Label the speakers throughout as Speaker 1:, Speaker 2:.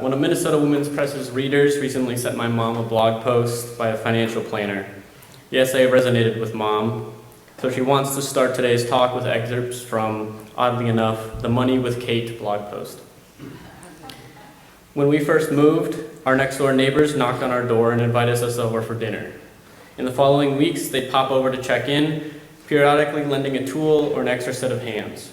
Speaker 1: One of Minnesota Women's Press's readers recently sent my mom a blog post by a financial planner. The essay resonated with Mom, so she wants to start today's talk with excerpts from, oddly enough, the Money with Kate blog post. When we first moved, our next-door neighbors knocked on our door and invited us over for dinner. In the following weeks, they'd pop over to check in, periodically lending a tool or an extra set of hands.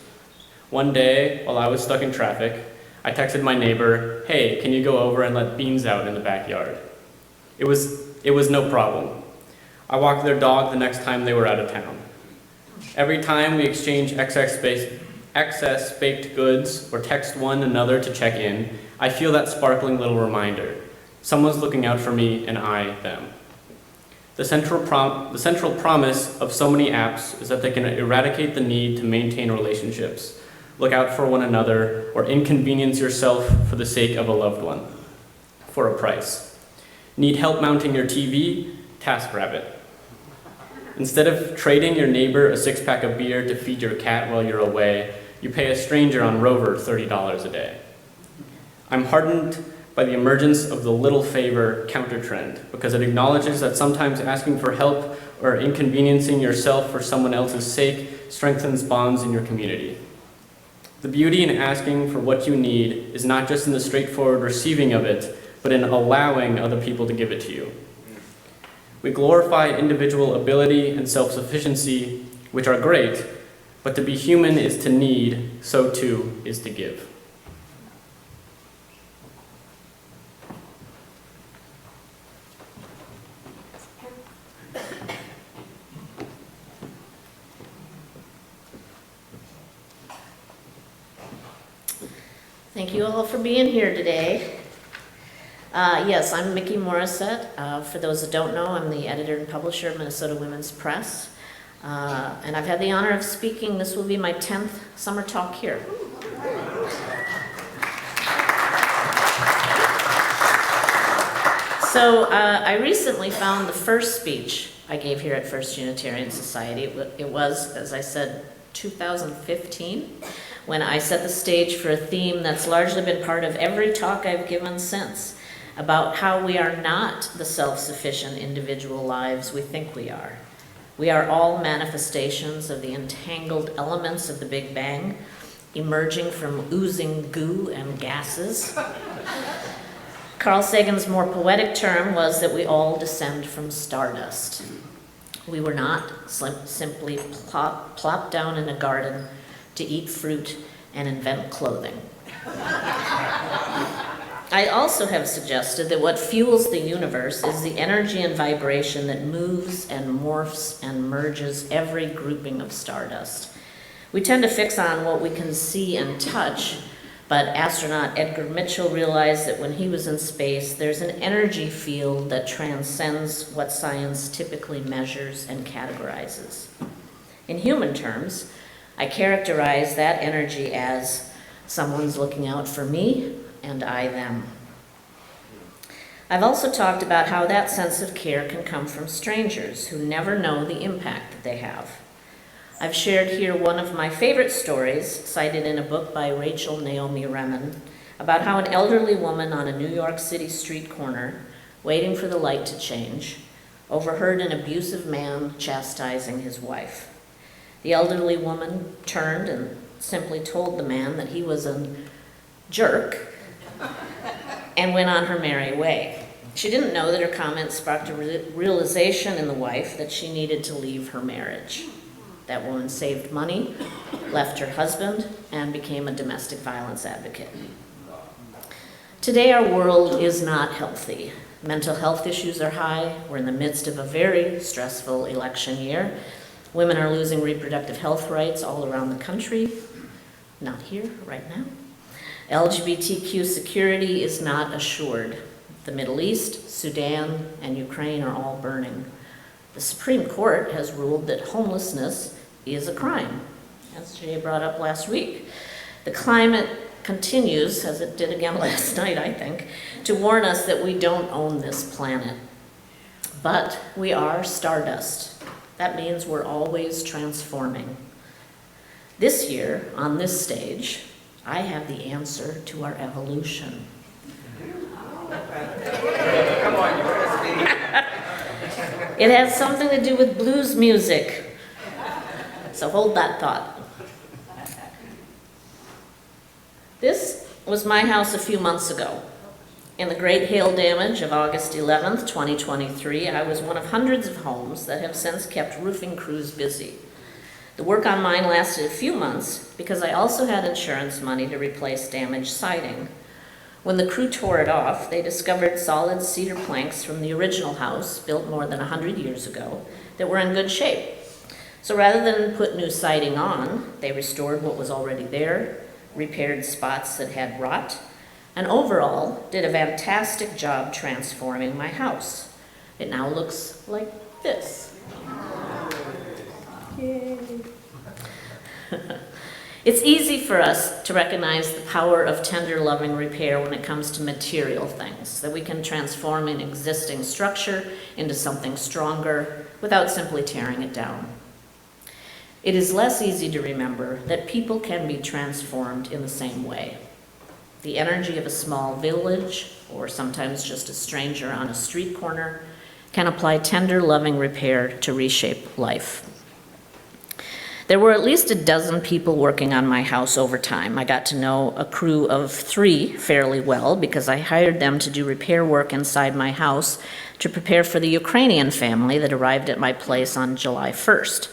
Speaker 1: One day, while I was stuck in traffic, I texted my neighbor, "Hey, can you go over and let Beans out in the backyard?" It was no problem. I walked their dog the next time they were out of town. Every time we exchange excess baked goods or text one another to check in, I feel that sparkling little reminder. Someone's looking out for me and I them. The central promise of so many apps is that they can eradicate the need to maintain relationships, look out for one another, or inconvenience yourself for the sake of a loved one, for a price. Need help mounting your TV? TaskRabbit. Instead of trading your neighbor a six-pack of beer to feed your cat while you're away, you pay a stranger on Rover $30 a day. I'm heartened by the emergence of the little favor counter-trend because it acknowledges that sometimes asking for help or inconveniencing yourself for someone else's sake strengthens bonds in your community. The beauty in asking for what you need is not just in the straightforward receiving of it, but in allowing other people to give it to you. We glorify individual ability and self-sufficiency, which are great, but to be human is to need, so too is to give.
Speaker 2: Thank you all for being here today. Yes, I'm Mikki Morrissette. For those that don't know, I'm the editor and publisher of Minnesota Women's Press. And I've had the honor of speaking. This will be my 10th summer talk here. So I recently found the first speech I gave here at First Unitarian Society. It was, as I said, 2015, when I set the stage for a theme that's largely been part of every talk I've given since, about how we are not the self-sufficient individual lives we think we are. We are all manifestations of the entangled elements of the Big Bang, emerging from oozing goo and gases. Carl Sagan's more poetic term was that we all descend from stardust. We were not simply plopped down in a garden to eat fruit and invent clothing. I also have suggested that what fuels the universe is the energy and vibration that moves and morphs and merges every grouping of stardust. We tend to fix on what we can see and touch, but astronaut Edgar Mitchell realized that when he was in space, there's an energy field that transcends what science typically measures and categorizes. In human terms, I characterize that energy as someone's looking out for me and I them. I've also talked about how that sense of care can come from strangers who never know the impact that they have. I've shared here one of my favorite stories, cited in a book by Rachel Naomi Remen, about how an elderly woman on a New York City street corner, waiting for the light to change, overheard an abusive man chastising his wife. The elderly woman turned and simply told the man that he was a jerk and went on her merry way. She didn't know that her comment sparked a realization in the wife that she needed to leave her marriage. That woman saved money, left her husband, and became a domestic violence advocate. Today, our world is not healthy. Mental health issues are high. We're in the midst of a very stressful election year. Women are losing reproductive health rights all around the country. Not here, right now. LGBTQ security is not assured. The Middle East, Sudan, and Ukraine are all burning. The Supreme Court has ruled that homelessness is a crime, as Jay brought up last week. The climate continues, as it did again last night, I think, to warn us that we don't own this planet. But we are stardust. That means we're always transforming. This year, on this stage, I have the answer to our evolution. It has something to do with blues music. So hold that thought. This was my house a few months ago. In the great hail damage of August 11th, 2023, I was one of hundreds of homes that have since kept roofing crews busy. The work on mine lasted a few months because I also had insurance money to replace damaged siding. When the crew tore it off, they discovered solid cedar planks from the original house, built more than 100 years ago, that were in good shape. So rather than put new siding on, they restored what was already there, repaired spots that had rot, and overall did a fantastic job transforming my house. It now looks like this. Yay. It's easy for us to recognize the power of tender, loving repair when it comes to material things, that we can transform an existing structure into something stronger without simply tearing it down. It is less easy to remember that people can be transformed in the same way. The energy of a small village, or sometimes just a stranger on a street corner, can apply tender, loving repair to reshape life. There were at least a dozen people working on my house over time. I got to know a crew of 3 fairly well because I hired them to do repair work inside my house to prepare for the Ukrainian family that arrived at my place on July 1st.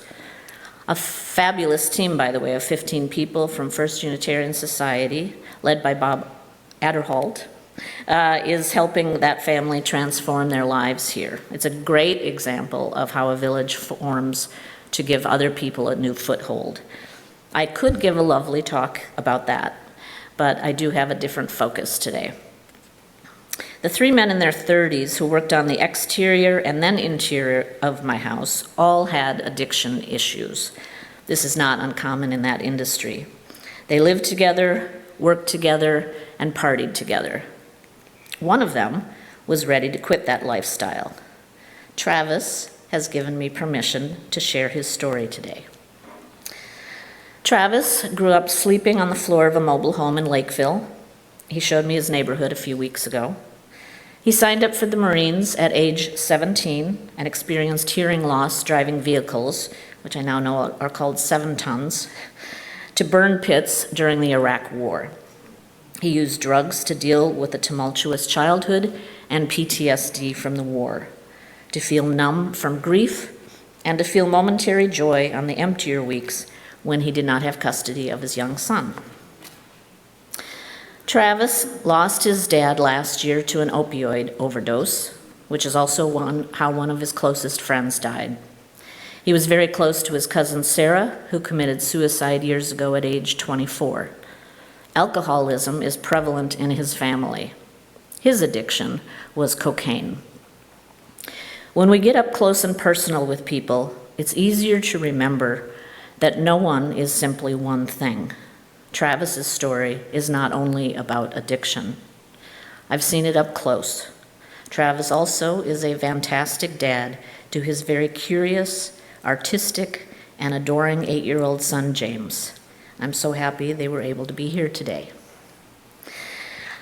Speaker 2: A fabulous team, by the way, of 15 people from First Unitarian Society, led by Bob Adderholt, is helping that family transform their lives here. It's a great example of how a village forms to give other people a new foothold. I could give a lovely talk about that, but I do have a different focus today. The 3 men in their 30s who worked on the exterior and then interior of my house all had addiction issues. This is not uncommon in that industry. They lived together, worked together, and partied together. One of them was ready to quit that lifestyle. Travis has given me permission to share his story today. Travis grew up sleeping on the floor of a mobile home in Lakeville. He showed me his neighborhood a few weeks ago. He signed up for the Marines at age 17 and experienced hearing loss driving vehicles, which I now know are called 7 tons, to burn pits during the Iraq War. He used drugs to deal with a tumultuous childhood and PTSD from the war, to feel numb from grief, and to feel momentary joy on the emptier weeks when he did not have custody of his young son. Travis lost his dad last year to an opioid overdose, which is also how one of his closest friends died. He was very close to his cousin Sarah, who committed suicide years ago at age 24. Alcoholism is prevalent in his family. His addiction was cocaine. When we get up close and personal with people, it's easier to remember that no one is simply one thing. Travis's story is not only about addiction. I've seen it up close. Travis also is a fantastic dad to his very curious, artistic, and adoring 8-year-old son, James. I'm so happy they were able to be here today.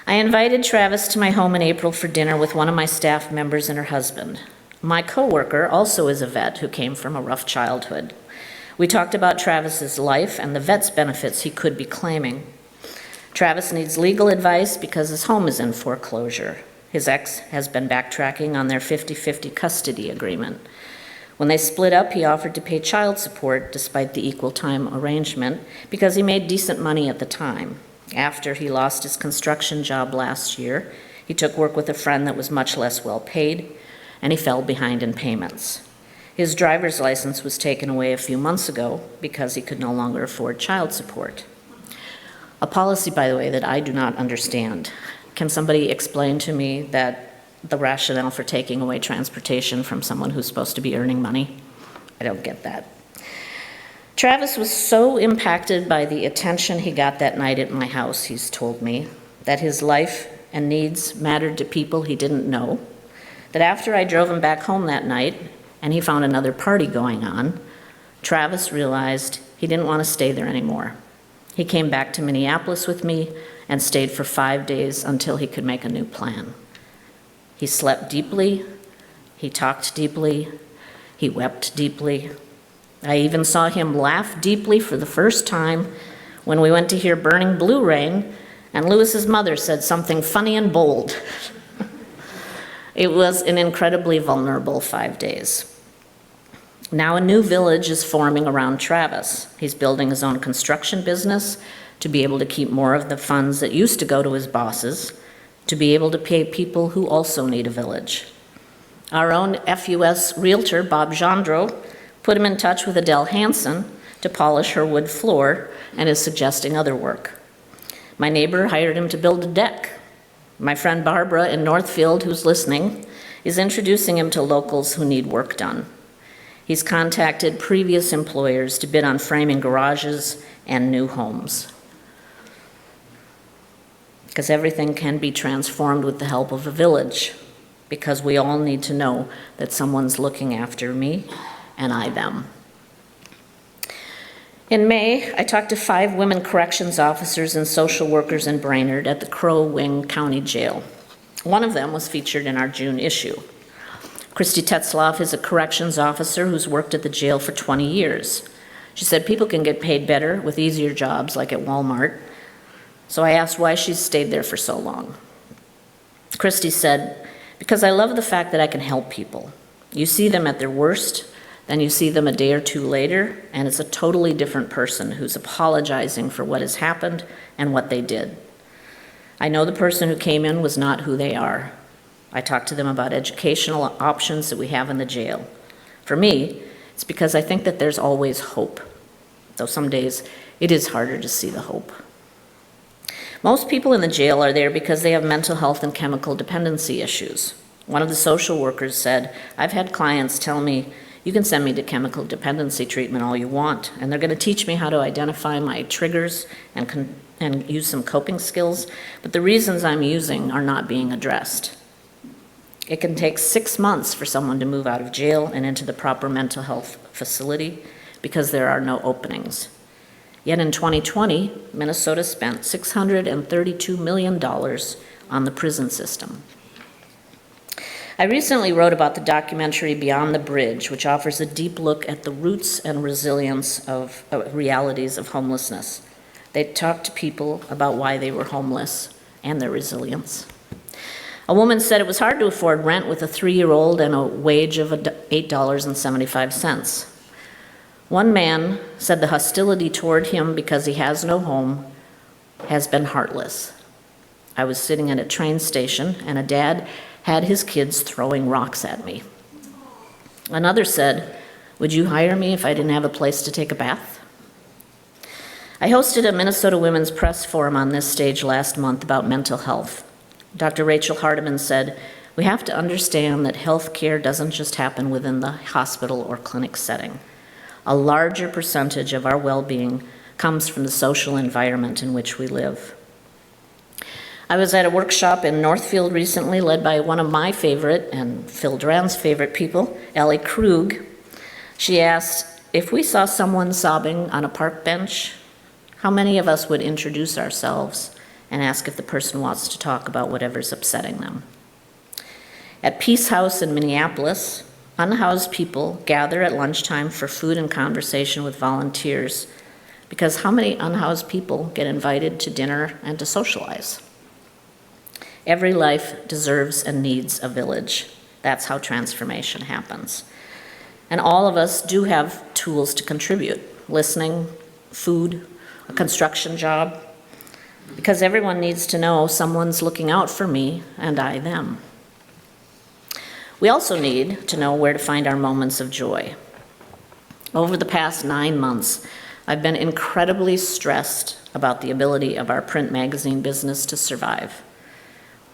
Speaker 2: I invited Travis to my home in April for dinner with one of my staff members and her husband. My coworker also is a vet who came from a rough childhood. We talked about Travis's life and the vet's benefits he could be claiming. Travis needs legal advice because his home is in foreclosure. His ex has been backtracking on their 50-50 custody agreement. When they split up, he offered to pay child support despite the equal time arrangement because he made decent money at the time. After he lost his construction job last year, he took work with a friend that was much less well paid, and he fell behind in payments. His driver's license was taken away a few months ago because he could no longer afford child support. A policy, by the way, that I do not understand. Can somebody explain to me that the rationale for taking away transportation from someone who's supposed to be earning money? I don't get that. Travis was so impacted by the attention he got that night at my house, he's told me, that his life and needs mattered to people he didn't know, that after I drove him back home that night, and he found another party going on, Travis realized he didn't want to stay there anymore. He came back to Minneapolis with me and stayed for 5 days until he could make a new plan. He slept deeply, he talked deeply, He wept deeply. I even saw him laugh deeply for the first time when we went to hear Burning Blue Rain, and Lewis's mother said something funny and bold. It was an incredibly vulnerable 5 days. Now a new village is forming around Travis. He's building his own construction business to be able to keep more of the funds that used to go to his bosses, to be able to pay people who also need a village. Our own FUS realtor, Bob Gendreau, put him in touch with Adele Hansen to polish her wood floor and is suggesting other work. My neighbor hired him to build a deck. My friend Barbara in Northfield, who's listening, is introducing him to locals who need work done. He's contacted previous employers to bid on framing garages and new homes. Because everything can be transformed with the help of a village, because we all need to know that someone's looking after me and I them. In May, I talked to 5 women corrections officers and social workers in Brainerd at the Crow Wing County Jail. One of them was featured in our June issue. Christy Tetzloff is a corrections officer who's worked at the jail for 20 years. She said people can get paid better with easier jobs like at Walmart. So I asked why she's stayed there for so long. Christy said, because I love the fact that I can help people. You see them at their worst, then you see them a day or two later, and it's a totally different person who's apologizing for what has happened and what they did. I know the person who came in was not who they are. I talked to them about educational options that we have in the jail. For me, it's because I think that there's always hope, though some days it is harder to see the hope. Most people in the jail are there because they have mental health and chemical dependency issues. One of the social workers said, I've had clients tell me, you can send me to chemical dependency treatment all you want, and they're going to teach me how to identify my triggers and use some coping skills, but the reasons I'm using are not being addressed. It can take 6 months for someone to move out of jail and into the proper mental health facility because there are no openings. Yet in 2020, Minnesota spent $632 million on the prison system. I recently wrote about the documentary Beyond the Bridge, which offers a deep look at the roots and resilience of realities of homelessness. They talked to people about why they were homeless and their resilience. A woman said it was hard to afford rent with a 3-year-old and a wage of $8.75. One man said the hostility toward him because he has no home has been heartless. I was sitting at a train station and a dad had his kids throwing rocks at me. Another said, would you hire me if I didn't have a place to take a bath? I hosted a Minnesota Women's Press Forum on this stage last month about mental health. Dr. Rachel Hardiman said, we have to understand that health care doesn't just happen within the hospital or clinic setting. A larger percentage of our well-being comes from the social environment in which we live. I was at a workshop in Northfield recently led by one of my favorite and Phil Duran's favorite people, Ellie Krug. She asked, if we saw someone sobbing on a park bench, how many of us would introduce ourselves and ask if the person wants to talk about whatever's upsetting them? At Peace House in Minneapolis, unhoused people gather at lunchtime for food and conversation with volunteers, because how many unhoused people get invited to dinner and to socialize? Every life deserves and needs a village. That's how transformation happens. And all of us do have tools to contribute: listening, food, a construction job, because everyone needs to know someone's looking out for me and I them. We also need to know where to find our moments of joy. Over the past 9 months, I've been incredibly stressed about the ability of our print magazine business to survive.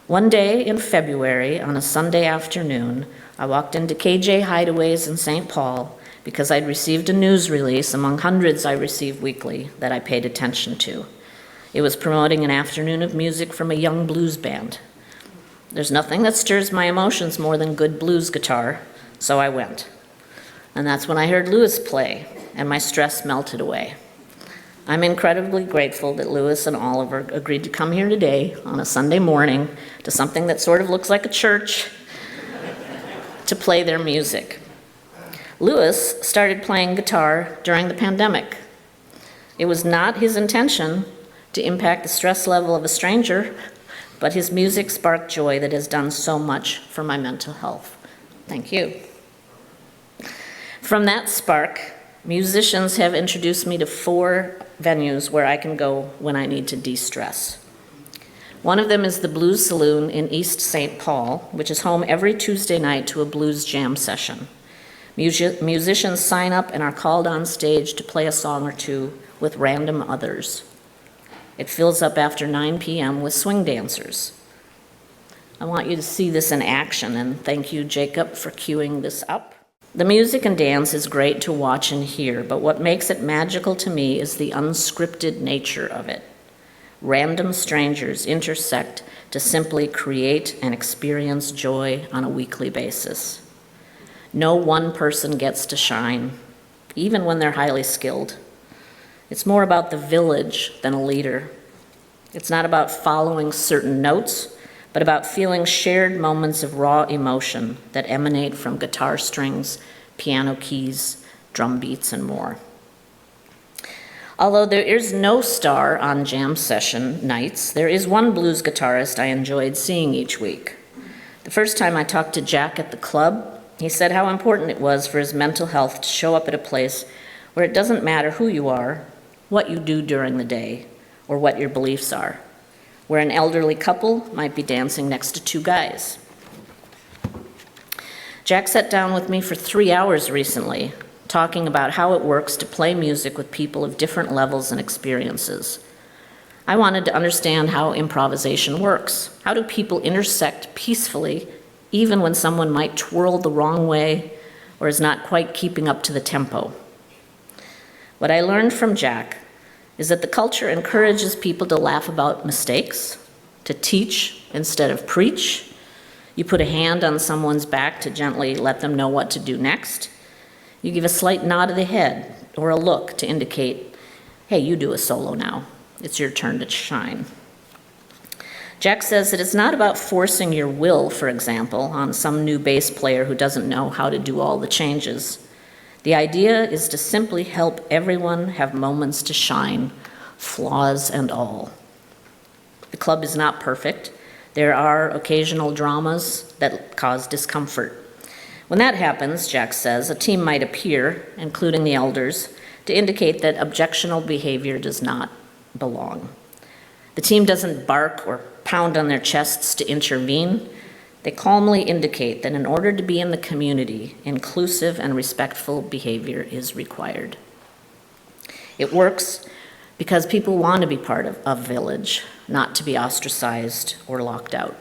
Speaker 2: One day in February, on a Sunday afternoon, I walked into KJ Hideaways in St. Paul because I'd received a news release among hundreds I receive weekly that I paid attention to. It was promoting an afternoon of music from a young blues band. There's nothing that stirs my emotions more than good blues guitar, so I went. And that's when I heard Lewis play, and my stress melted away. I'm incredibly grateful that Lewis and Oliver agreed to come here today on a Sunday morning to something that sort of looks like a church to play their music. Lewis started playing guitar during the pandemic. It was not his intention to impact the stress level of a stranger, but his music sparked joy that has done so much for my mental health. Thank you. From that spark, musicians have introduced me to 4 venues where I can go when I need to de-stress. One of them is the Blues Saloon in East St. Paul, which is home every Tuesday night to a blues jam session. Musicians sign up and are called on stage to play a song or two with random others. It fills up after 9 p.m. with swing dancers. I want you to see this in action, and thank you, Jacob, for queuing this up. The music and dance is great to watch and hear, but what makes it magical to me is the unscripted nature of it. Random strangers intersect to simply create and experience joy on a weekly basis. No one person gets to shine, even when they're highly skilled. It's more about the village than a leader. It's not about following certain notes, but about feeling shared moments of raw emotion that emanate from guitar strings, piano keys, drum beats, and more. Although there is no star on jam session nights, there is one blues guitarist I enjoyed seeing each week. The first time I talked to Jack at the club, he said how important it was for his mental health to show up at a place where it doesn't matter who you are, what you do during the day, or what your beliefs are, where an elderly couple might be dancing next to 2 guys. Jack sat down with me for 3 hours recently, talking about how it works to play music with people of different levels and experiences. I wanted to understand how improvisation works. How do people intersect peacefully, even when someone might twirl the wrong way or is not quite keeping up to the tempo? What I learned from Jack is that the culture encourages people to laugh about mistakes, to teach instead of preach. You put a hand on someone's back to gently let them know what to do next. You give a slight nod of the head or a look to indicate, hey, you do a solo now. It's your turn to shine. Jack says that it's not about forcing your will, for example, on some new bass player who doesn't know how to do all the changes. The idea is to simply help everyone have moments to shine, flaws and all. The club is not perfect. There are occasional dramas that cause discomfort. When that happens, Jack says, a team might appear, including the elders, to indicate that objectionable behavior does not belong. The team doesn't bark or pound on their chests to intervene. They calmly indicate that in order to be in the community, inclusive and respectful behavior is required. It works because people want to be part of a village, not to be ostracized or locked out.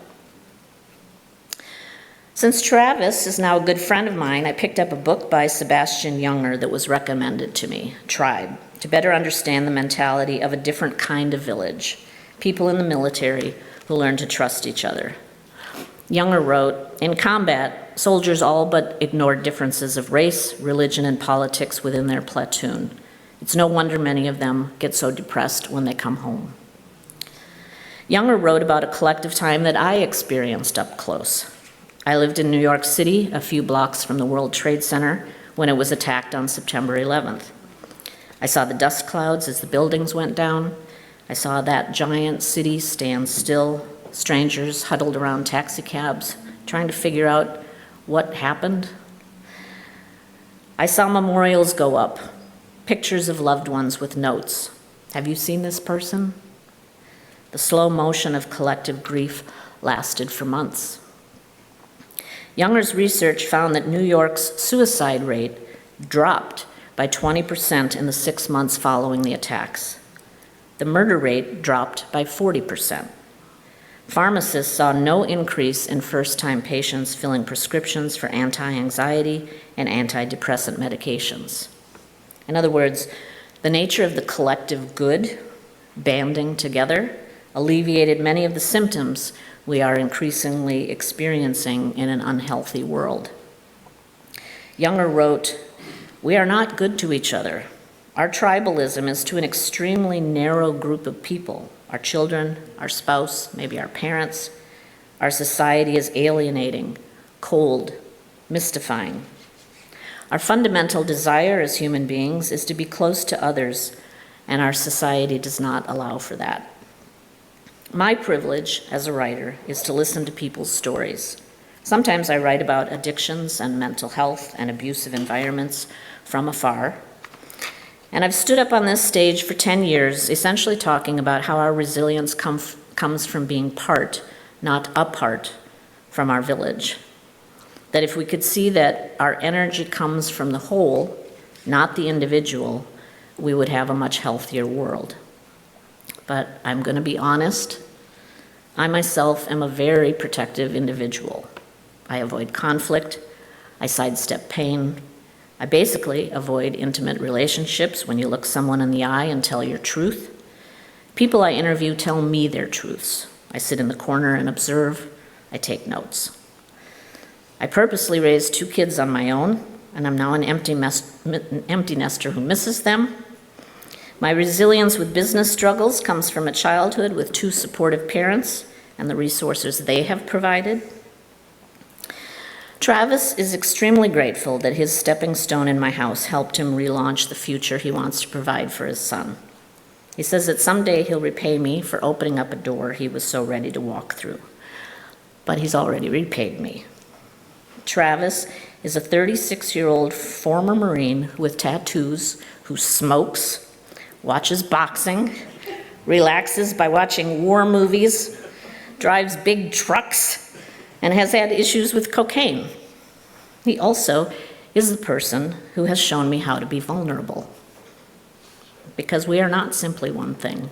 Speaker 2: Since Travis is now a good friend of mine, I picked up a book by Sebastian Junger that was recommended to me, Tribe, to better understand the mentality of a different kind of village, people in the military who learn to trust each other. Junger wrote, in combat, soldiers all but ignored differences of race, religion, and politics within their platoon. It's no wonder many of them get so depressed when they come home. Junger wrote about a collective time that I experienced up close. I lived in New York City, a few blocks from the World Trade Center, when it was attacked on September 11th. I saw the dust clouds as the buildings went down. I saw that giant city stand still, strangers huddled around taxicabs, trying to figure out what happened. I saw memorials go up, pictures of loved ones with notes. Have you seen this person? The slow motion of collective grief lasted for months. Junger's research found that New York's suicide rate dropped by 20% in the 6 months following the attacks. The murder rate dropped by 40%. Pharmacists saw no increase in first-time patients filling prescriptions for anti-anxiety and antidepressant medications. In other words, the nature of the collective good, banding together, alleviated many of the symptoms we are increasingly experiencing in an unhealthy world. Junger wrote, "We are not good to each other. Our tribalism is to an extremely narrow group of people, our children, our spouse, maybe our parents. Our society is alienating, cold, mystifying. Our fundamental desire as human beings is to be close to others, and our society does not allow for that. My privilege as a writer is to listen to people's stories. Sometimes I write about addictions and mental health and abusive environments from afar. And I've stood up on this stage for 10 years, essentially talking about how our resilience comes from being part, not apart, from our village. That if we could see that our energy comes from the whole, not the individual, we would have a much healthier world. But I'm going to be honest, I myself am a very protective individual. I avoid conflict, I sidestep pain, I basically avoid intimate relationships when you look someone in the eye and tell your truth. People I interview tell me their truths. I sit in the corner and observe, I take notes. I purposely raised 2 kids on my own, and I'm now an empty nester who misses them. My resilience with business struggles comes from a childhood with 2 supportive parents and the resources they have provided. Travis is extremely grateful that his stepping stone in my house helped him relaunch the future he wants to provide for his son. He says that someday he'll repay me for opening up a door he was so ready to walk through. But he's already repaid me. Travis is a 36-year-old former Marine with tattoos who smokes, watches boxing, relaxes by watching war movies, drives big trucks, and has had issues with cocaine. He also is the person who has shown me how to be vulnerable, because we are not simply one thing.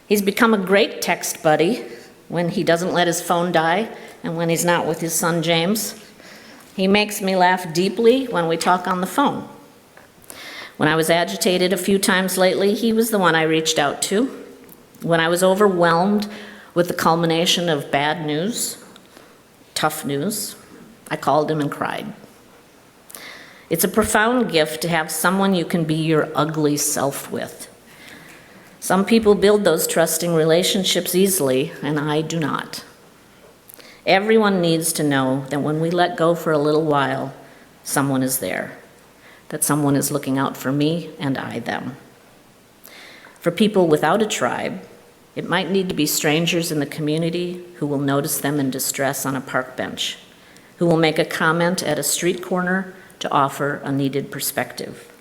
Speaker 2: He's become a great text buddy when he doesn't let his phone die and when he's not with his son James. He makes me laugh deeply when we talk on the phone. When I was agitated a few times lately, he was the one I reached out to. When I was overwhelmed with the culmination of bad news, tough news, I called him and cried. It's a profound gift to have someone you can be your ugly self with. Some people build those trusting relationships easily, and I do not. Everyone needs to know that when we let go for a little while, someone is there, that someone is looking out for me and I them. For people without a tribe, it might need to be strangers in the community who will notice them in distress on a park bench, who will make a comment at a street corner to offer a needed perspective,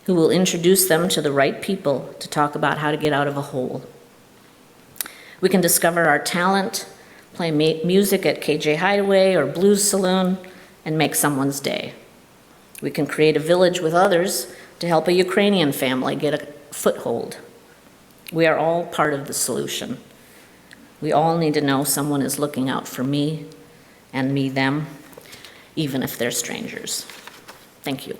Speaker 2: who will introduce them to the right people to talk about how to get out of a hole. We can discover our talent, play music at KJ Hideaway or Blues Saloon, and make someone's day. We can create a village with others to help a Ukrainian family get a foothold. We are all part of the solution. We all need to know someone is looking out for me and me them, even if they're strangers. Thank you.